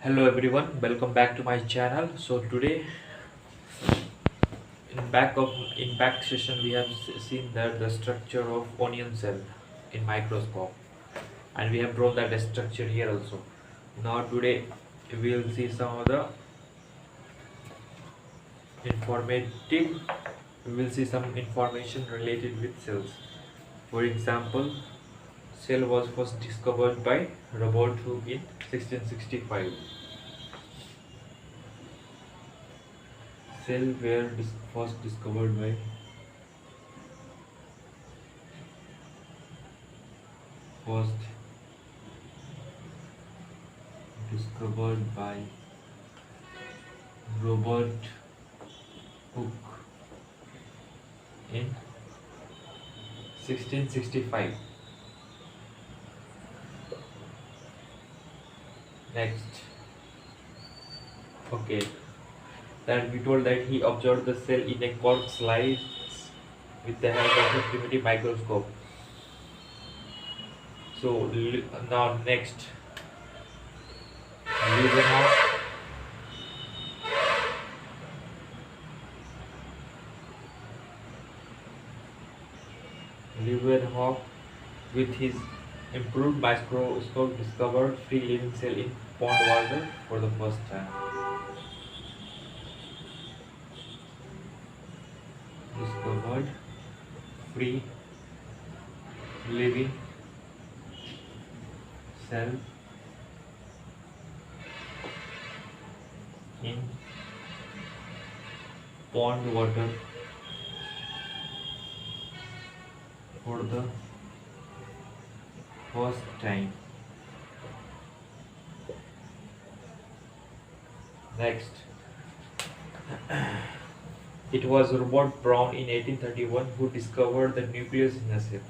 Hello everyone, welcome back to my channel. So today in back session we have seen that the structure of onion cell in microscope, and we have drawn that structure here also. Now today we will see some of the informative we will see some information related with cells. For example, cell was first discovered by Robert Hooke in 1665. Cell were first discovered by first discovered by Robert Hooke in 1665. Next, okay, that we told that he observed the cell in a cork slice with the help of a primitive microscope. So now next, Leeuwenhoek Leeuwenhoek with his improved microscope discovered free living cell in pond water for the first time. Discovered free living cell in pond water for the first time. Next, it was Robert Brown in 1831 who discovered the nucleus in a cell.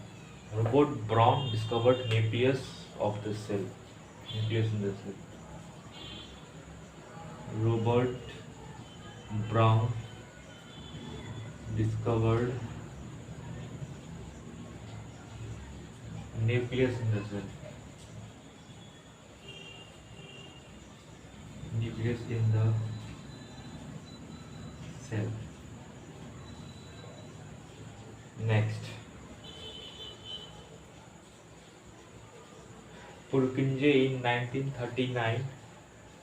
Robert Brown discovered nucleus of the cell. Nucleus in the cell. Robert Brown discovered nucleus in the cell. Nucleus in the cell. Next, Purkinje in 1939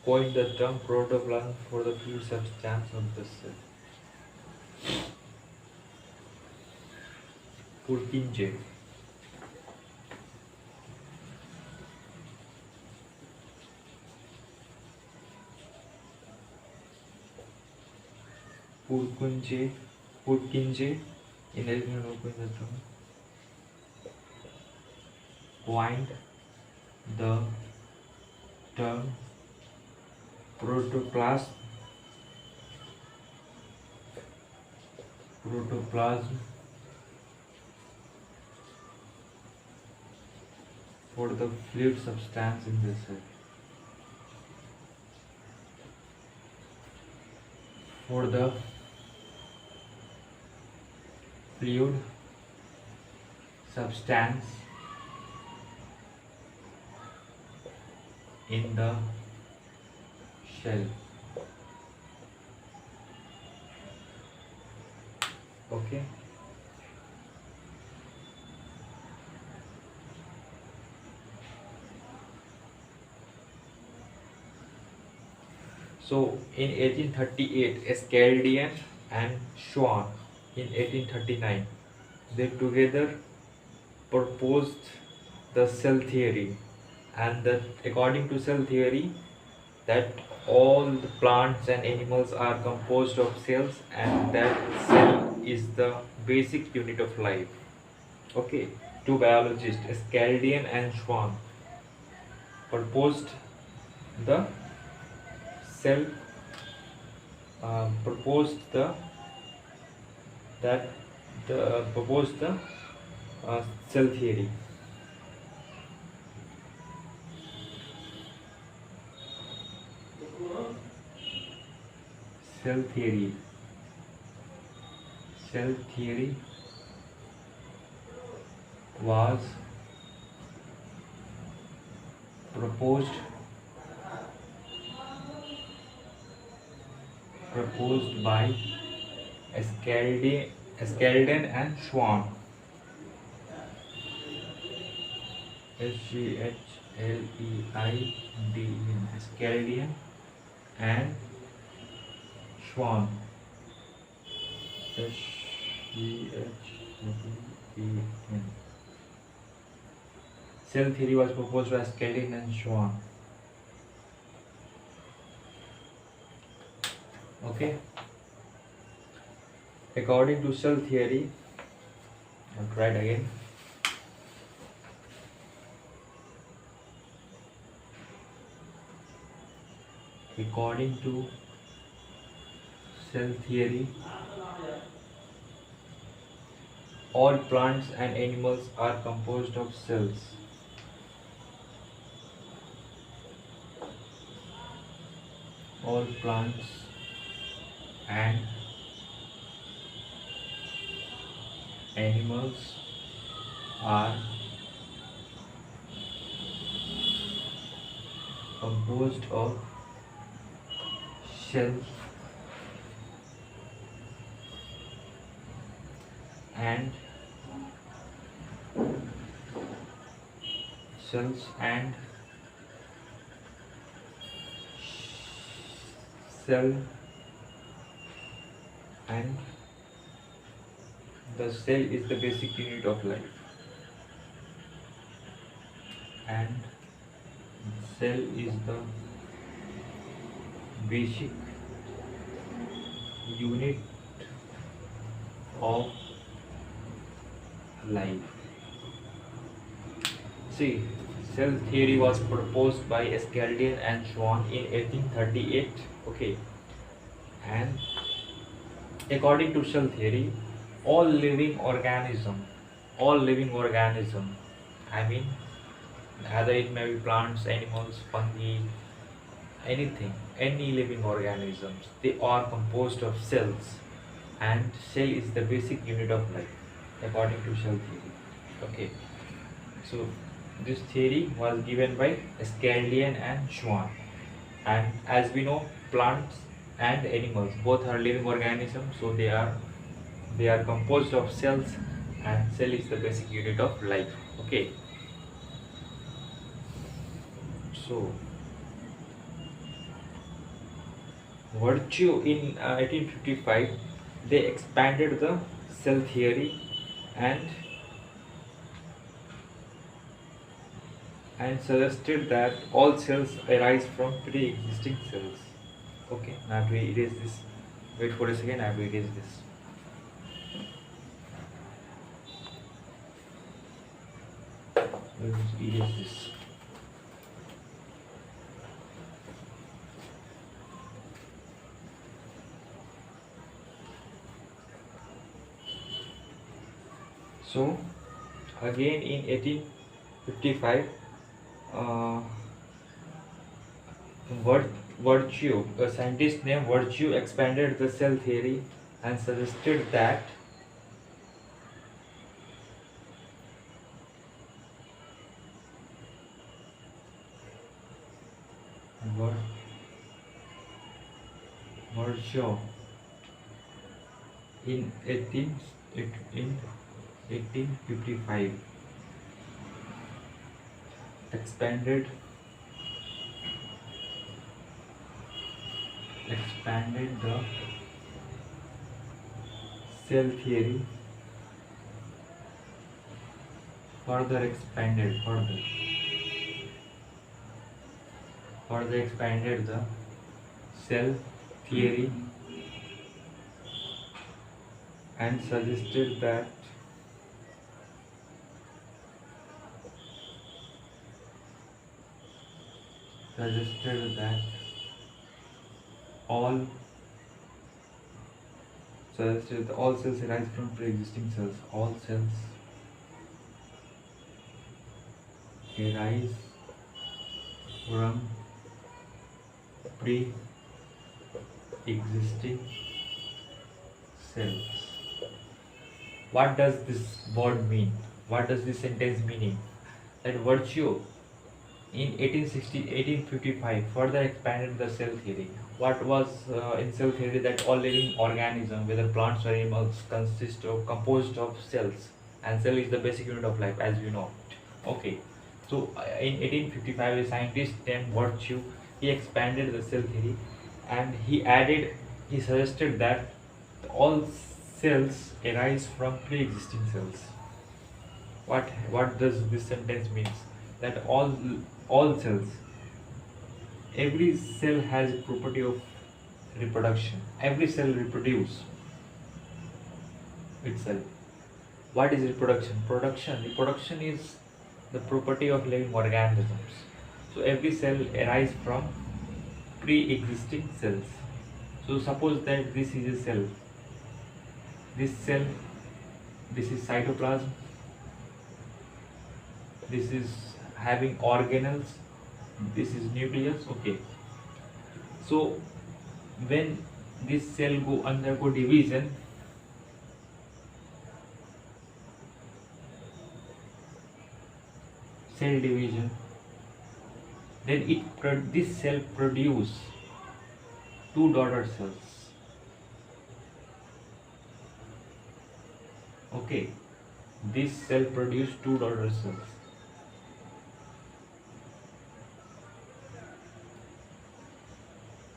coined the term protoplasm for the fluid substance of the cell. Purkinje. Purkinje in 1939 coined the term protoplasm for the fluid substance in the cell. For the fluid substance in the shell. Okay. So in 1838, Escaldian and Schwann in 1839, they together proposed the cell theory, and that according to cell theory, that all the plants and animals are composed of cells, and that cell is the basic unit of life. Okay, two biologists, Escaldian and Schwann, proposed the cell proposed the that the proposed the cell theory. Cell theory. Cell theory was proposed proposed by Skeldon and Schwann. Schleiden, Skeldon and Schwann. Schleiden. Cell theory was proposed by Skeldon and Schwann. Okay. According to cell theory, I'll try it again. According to cell theory, all plants and animals are composed of cells. All plants and animals are composed of cells and cells and cell and the cell is the basic unit of life, and cell is the basic unit of life. See, cell theory was proposed by Skeldon and Schwann in 1838. Okay, and according to cell theory, all living organism, I mean, either it may be plants, animals, fungi, anything, any living organisms, they are composed of cells, and cell is the basic unit of life according to cell theory. Okay, so this theory was given by Skeldon and Schwann, and as we know, plants and animals both are living organisms, so they are composed of cells, and cell is the basic unit of life. Okay, so Virtue in 1855, they expanded the cell theory and suggested that all cells arise from pre-existing cells. Okay, now I have to erase this. Wait for a second, I have to erase this. Let's erase this. So again in 1855, Virtue, a scientist named Virtue, expanded the cell theory and suggested that Virtue in 1855 expanded the cell theory, further expanded the cell theory and suggested that all cells arise from pre-existing cells. All cells arise from pre-existing cells. What does this word mean? What does this sentence meaning? That Virtue In 1855, further expanded the cell theory. What was in cell theory? That all living organisms, whether plants or animals, composed of cells, and cell is the basic unit of life, as we know. Okay, so in 1855, a scientist named Virtue, he expanded the cell theory, and he suggested that all cells arise from pre-existing cells. What does this sentence means? That all cells, every cell has a property of reproduction. Every cell reproduce itself. What is reproduction? Reproduction is the property of living organisms. So every cell arises from pre-existing cells. So suppose that this is a cell. This cell, this is cytoplasm. This is having organelles. This is nucleus. Okay. So when this cell undergo division, cell division, then this cell produce two daughter cells. Okay, this cell produce two daughter cells.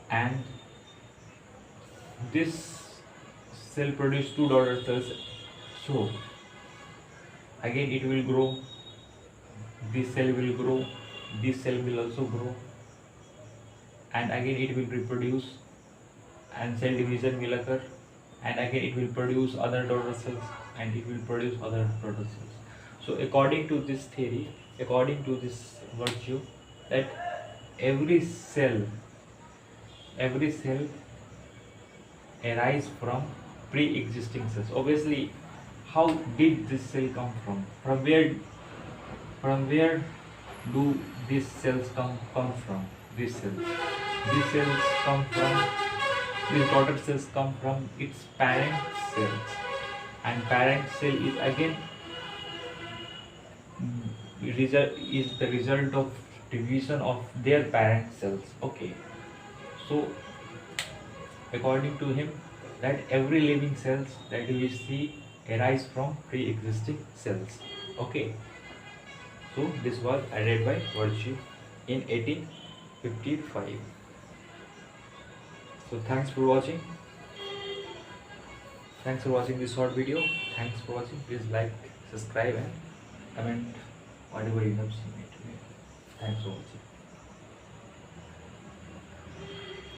And this cell produce two daughter cells. So again it will grow. This cell will grow. This cell will also grow. And again it will reproduce. And cell division will occur. And again it will produce other daughter cells. And it will produce other daughter cells. So according to this theory, according to this Virtue, that every cell arise from pre-existing cells. Obviously, how did this cell come from? From where do these cells come from? These cells come from, these daughter cells come from its parent cells, and parent cell is again is the result of division of their parent cells. Okay, so according to him, that every living cells that we see arise from pre-existing cells. Okay, so this was added by Virtue in 1855. So thanks for watching. Thanks for watching this short video. Thanks for watching. Please like, subscribe and comment whatever you have seen it. Thanks for watching.